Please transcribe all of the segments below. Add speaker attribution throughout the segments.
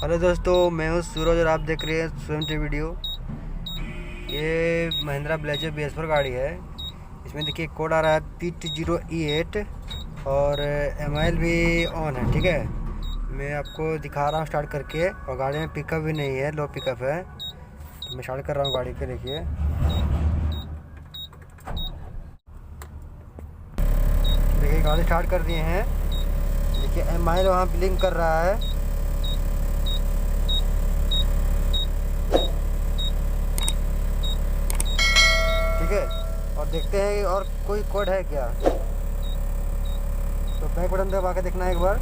Speaker 1: Hello दोस्तों, मैं हूँ सूरज और आप देख रहे हैं स्वयं टी वीडियो। ये महिंद्रा ब्लेजर BS4 गाड़ी है। इसमें देखिए कोड आ रहा है PT0E8 और MIL भी ऑन है। ठीक है, मैं आपको दिखा रहा हूँ स्टार्ट करके। और गाड़ी में पिकअप भी नहीं है, लो पिकअप है। तो मैं स्टार्ट कर रहा हूँ गाड़ी के। देखिए गाड़ी स्टार्ट कर दिए हैं। देखिए MIL वहाँ ब्लिंक कर रहा है। ठीक है, और देखते हैं और कोई कोड है क्या। तो बैक बटन दबा के देखना है एक बार।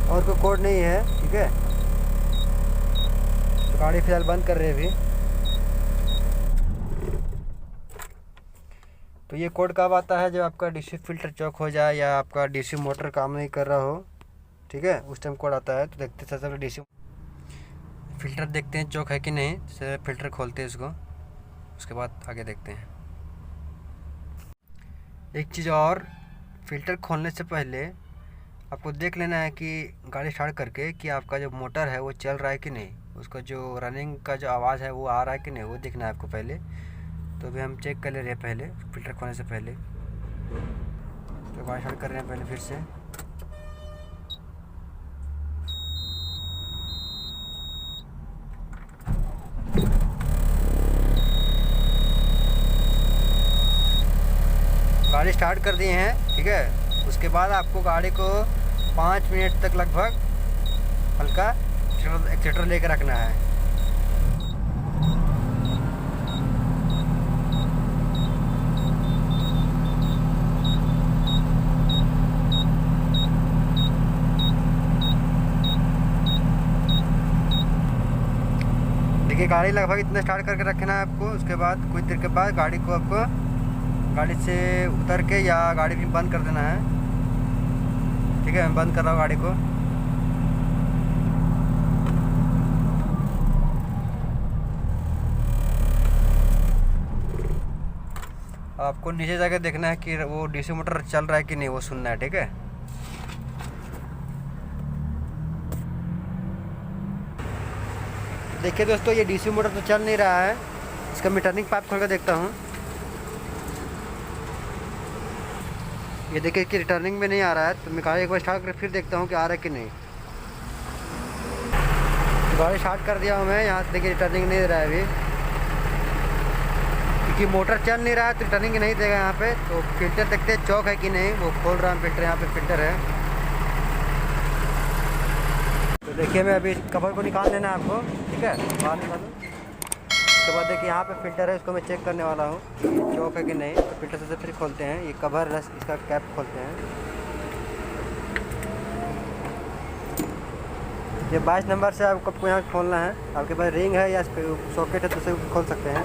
Speaker 1: और कोई कोड नहीं है। ठीक है, तो गाड़ी फिलहाल बंद कर रहे हैं अभी। तो ये कोड कब आता है? जब आपका डीसी फिल्टर चौक हो जाए या आपका डीसी मोटर काम नहीं कर रहा हो। ठीक है, उस टाइम कोड आता है। तो देखते हैं सबसे डीसी फिल्टर देखते हैं चौक है कि नहीं। तो फिल्टर खोलते हैं इसको, उसके बाद आगे देखते हैं। एक चीज़ और, फिल्टर खोलने से पहले आपको देख लेना है कि गाड़ी स्टार्ट करके कि आपका जो मोटर है वो चल रहा है कि नहीं। उसका जो रनिंग का जो आवाज़ है वो आ रहा है कि नहीं, वो देखना है आपको पहले। तो अभी हम चेक कर ले रहे हैं पहले, फिल्टर खोलने से पहले। तो गाड़ी स्टार्ट कर रहे हैं पहले फिर से। गाड़ी स्टार्ट कर दिए हैं। ठीक है, उसके बाद आपको गाड़ी को 5 मिनट तक लगभग हल्का एक्सीटर लेकर रखना है। देखिए गाड़ी लगभग इतना स्टार्ट करके रखना है आपको। उसके बाद कुछ देर के बाद गाड़ी को आपको गाड़ी से उतर के या गाड़ी भी बंद कर देना है। ठीक है, मैं बंद कर रहा हूँ गाड़ी को। आपको नीचे जाके देखना है कि वो डीसी मोटर चल रहा है कि नहीं, वो सुनना है। ठीक है, देखिए दोस्तों, ये डीसी मोटर तो चल नहीं रहा है। इसका मैं टर्निंग पाइप खोल कर देखता हूँ। ये देखिए कि रिटर्निंग में नहीं आ रहा है। तो मैं गाड़ी एक बार स्टार्ट कर फिर देखता हूँ कि आ रहा है कि नहीं। तो गाड़ी स्टार्ट कर दिया हूँ मैं। यहाँ से देखिए रिटर्निंग नहीं दे रहा है अभी, क्योंकि मोटर चल नहीं रहा है तो रिटर्निंग नहीं देगा यहाँ पे। तो फिल्टर देखते हैं चौक है कि नहीं। वो खोल रहा हूँ फिल्टर, यहाँ पे फिल्टर है। तो देखिए मैं अभी कवर को निकाल लेना है आपको। ठीक है, बाहर निकालो। उसके बाद देखिए यहाँ पे फिल्टर है, इसको मैं चेक करने वाला हूँ चौक है कि नहीं। तो फिल्टर से फिर खोलते हैं। ये कवर है, इसका कैप खोलते हैं। ये 22 नंबर से आपको यहाँ खोलना है। आपके पास रिंग है या सॉकेट है तो उसे खोल सकते हैं।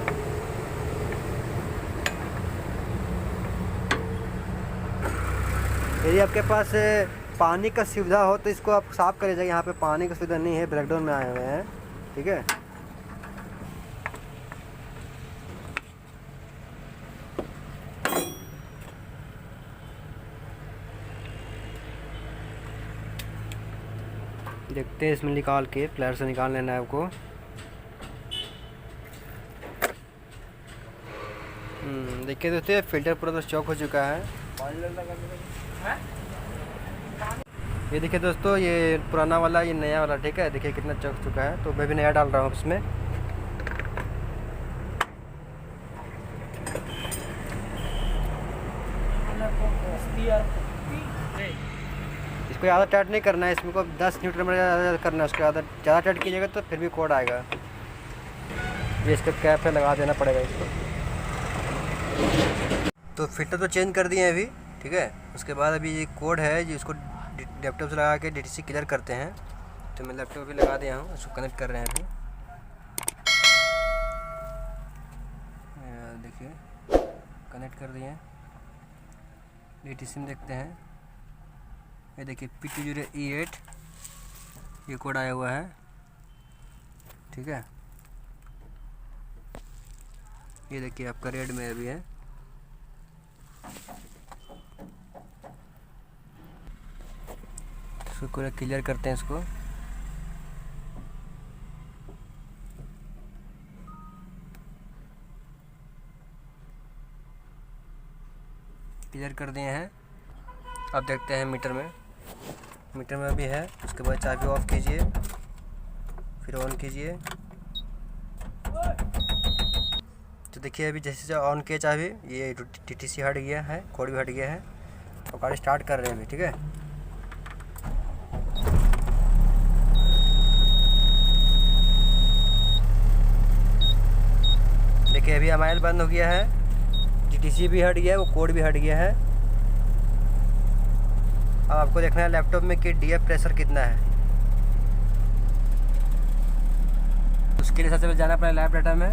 Speaker 1: यदि आपके पास पानी का सुविधा हो तो इसको आप साफ़ कर लीजिएगा। यहाँ पे पानी का सुविधा नहीं है, ब्रेकडाउन में आए हुए हैं। ठीक है, देखते हैं इसमें निकाल के। प्लेयर से निकाल लेना है आपको। देखिए दोस्तों, फिल्टर पूरा तो चौक हो चुका है। ये देखिए दोस्तों, ये पुराना वाला, ये नया वाला। ठीक है, देखिए कितना चौक चुका है। तो मैं भी नया डाल रहा हूँ इसमें। इसको ज़्यादा टाइट नहीं करना है, इसमें को 10 न्यूटन में ज़्यादा करना है। उसके ज़्यादा टाइट कीजिएगा तो फिर भी कोड आएगा। ये इसका कैप है, लगा देना पड़ेगा इसको। तो फिल्टर तो चेंज कर दिए हैं अभी। ठीक है, उसके बाद अभी ये कोड है जिसको लैपटॉप से लगा के DTC क्लियर करते हैं। तो मैं लैपटॉप भी लगा दिया हूँ, उसको कनेक्ट कर रहे हैं अभी। देखिए कनेक्ट कर दिए हैं। DTC में देखते हैं। ये देखिए PT0E8 ये कोड आया हुआ है। ठीक है, ये देखिए आपका रेड में अभी है। इसको पूरा क्लियर करते हैं इसको। क्लियर कर दिए हैं। अब देखते हैं मीटर में अभी है। उसके बाद चाबी ऑफ कीजिए, फिर ऑन कीजिए। तो देखिए अभी जैसे ऑन किया चाबी, ये TTC हट गया है, कोड भी हट गया है और गाड़ी स्टार्ट कर रहे हैं अभी। ठीक है, देखिए अभी MIL बंद हो गया है, TTC भी हट गया है, वो कोड भी हट गया है। अब आपको देखना है लैपटॉप में कि DF प्रेशर कितना है। उसके लिए सबसे पहले जाना पड़ेगा लैब डाटा में।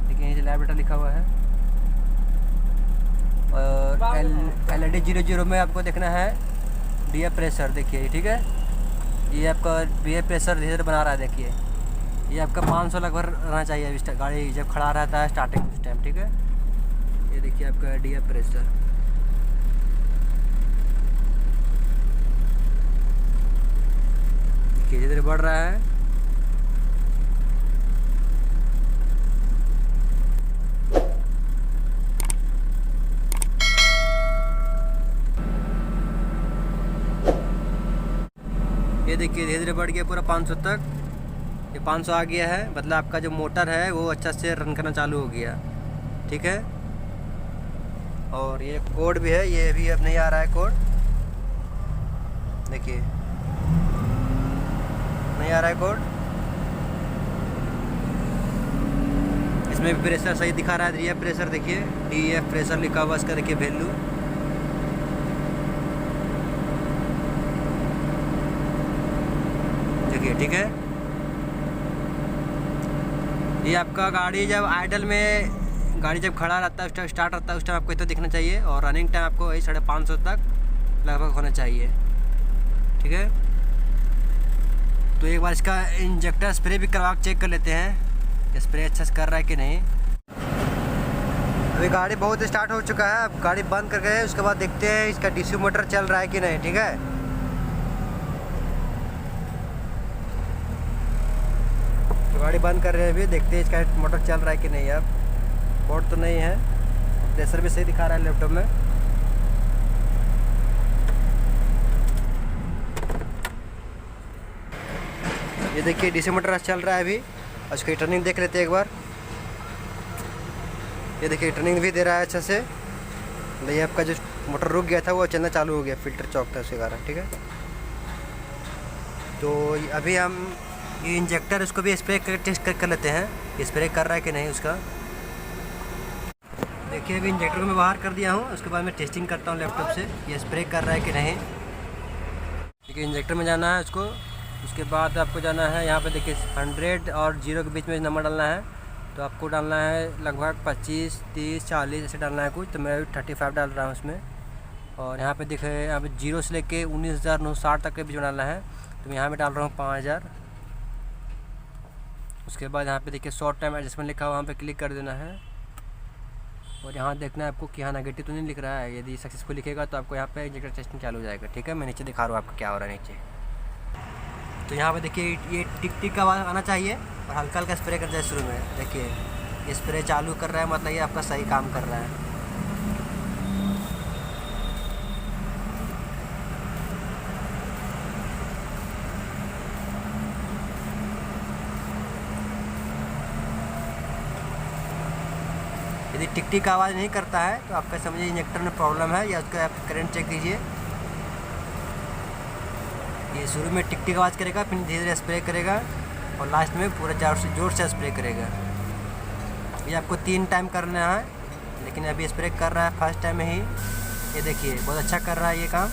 Speaker 1: देखिए ये लैब डाटा लिखा हुआ है और LED 00 में आपको देखना है DF प्रेशर। देखिए ठीक है, ये आपका DF प्रेशर धीरे धीरे बना रहा है। देखिए ये आपका 500 लगभग रहना चाहिए गाड़ी जब खड़ा रहता है स्टार्टिंग उस टाइम। ठीक है, ये देखिए आपका DF प्रेशर। धीरे धीरे बढ़ रहा है। ये देखिए धीरे धीरे बढ़ गया पूरा 500 तक। ये 500 आ गया है, मतलब आपका जो मोटर है वो अच्छा से रन करना चालू हो गया। ठीक है, और ये कोड भी है, ये भी अब नहीं आ रहा है कोड। देखिए नहीं आ रहा है कोड। इसमें भी प्रेशर सही दिखा रहा है, DF प्रेशर। देखिए DF प्रेशर लिखा हुआ इसका, देखिए वैल्यू। देखिए ठीक है, ये आपका गाड़ी जब आइडल में, गाड़ी जब खड़ा रहता है उस टाइम स्टार्ट रहता है, उस टाइम आपको इतना दिखना चाहिए और रनिंग टाइम आपको वही 550 तक लगभग होना चाहिए। ठीक है, तो एक बार इसका इंजेक्टर स्प्रे भी करवा चेक कर लेते हैं, स्प्रे अच्छा से कर रहा है कि नहीं। अभी गाड़ी बहुत स्टार्ट हो चुका है। अब गाड़ी बंद कर गए, उसके बाद देखते हैं इसका DC मोटर चल रहा है कि नहीं। ठीक है, तो गाड़ी बंद कर रहे हैं, अभी देखते हैं इसका मोटर चल रहा है कि नहीं। अब कोड तो नहीं है, प्रेशर भी सही दिखा रहा है लैपटॉप में। ये देखिए DC मोटर चल रहा है अभी। उसकी टर्निंग देख लेते हैं एक बार। ये देखिए टर्निंग भी दे रहा है अच्छा से। ये आपका जो मोटर रुक गया था वो चलना चालू हो गया, फिल्टर चौक था उसके कारण। ठीक है, तो अभी हम ये इंजेक्टर इसको भी स्प्रे कर टेस्ट कर लेते हैं, ये स्प्रे कर रहा है कि नहीं उसका। देखिए अभी इंजेक्टर को मैं बाहर कर दिया हूँ, उसके बाद मैं टेस्टिंग करता हूँ लैपटॉप से ये स्प्रे कर रहा है कि नहीं। देखिए इंजेक्टर में जाना है उसको, उसके बाद आपको जाना है यहाँ पे। देखिए 100 और 0 के बीच में नंबर डालना है, तो आपको डालना है लगभग 25, 30, 40 ऐसे डालना है कुछ। तो मैं 35 डाल रहा हूँ उसमें। और यहाँ पे देखे यहाँ पे 0 से लेके 19,960 तक के बीच में डालना है, तो मैं यहाँ पे डाल रहा हूँ 5000। उसके बाद यहाँ पे देखिए शॉर्ट टाइम एडजस्टमेंट लिखा हुआ, वहाँ पे क्लिक कर देना है। और यहाँ देखना है आपको कि यहाँ नेगेटिव तो नहीं लिख रहा है। यदि सक्सेसफुल लिखेगा तो आपको यहाँ पे इंजेक्टर टेस्टिंग चालू हो जाएगा। ठीक है, मैं नीचे दिखा रहा हूँ आपको क्या हो रहा है नीचे। तो यहाँ पे देखिए ये टिक टिक का आवाज़ आना चाहिए और हल्का हल्का स्प्रे कर जाए शुरू में। देखिए ये स्प्रे चालू कर रहा है, मतलब ये आपका सही काम कर रहा है। यदि टिक टिक आवाज़ नहीं करता है तो आपका समझिए इंजेक्टर में प्रॉब्लम है, या उसका आप करंट चेक कीजिए। ये शुरू में टिक टिक आवाज़ करेगा, फिर धीरे धीरे स्प्रे करेगा और लास्ट में पूरा जोर से स्प्रे करेगा। ये आपको 3 टाइम करना है, लेकिन अभी स्प्रे कर रहा है फर्स्ट टाइम में ही। ये देखिए बहुत अच्छा कर रहा है ये काम।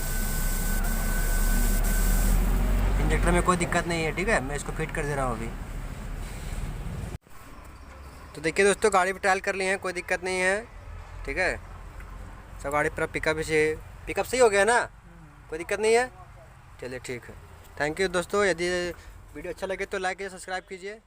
Speaker 1: इंजेक्टर में कोई दिक्कत नहीं है। ठीक है, मैं इसको फिट कर दे रहा हूँ अभी। तो देखिए दोस्तों गाड़ी भी ट्रायल कर ली है, कोई दिक्कत नहीं है। ठीक है, सब गाड़ी पर पिकअप सही हो गया ना, कोई दिक्कत नहीं है। चलिए ठीक है, थैंक यू दोस्तों। यदि वीडियो अच्छा लगे तो लाइक कीजिए, सब्सक्राइब कीजिए।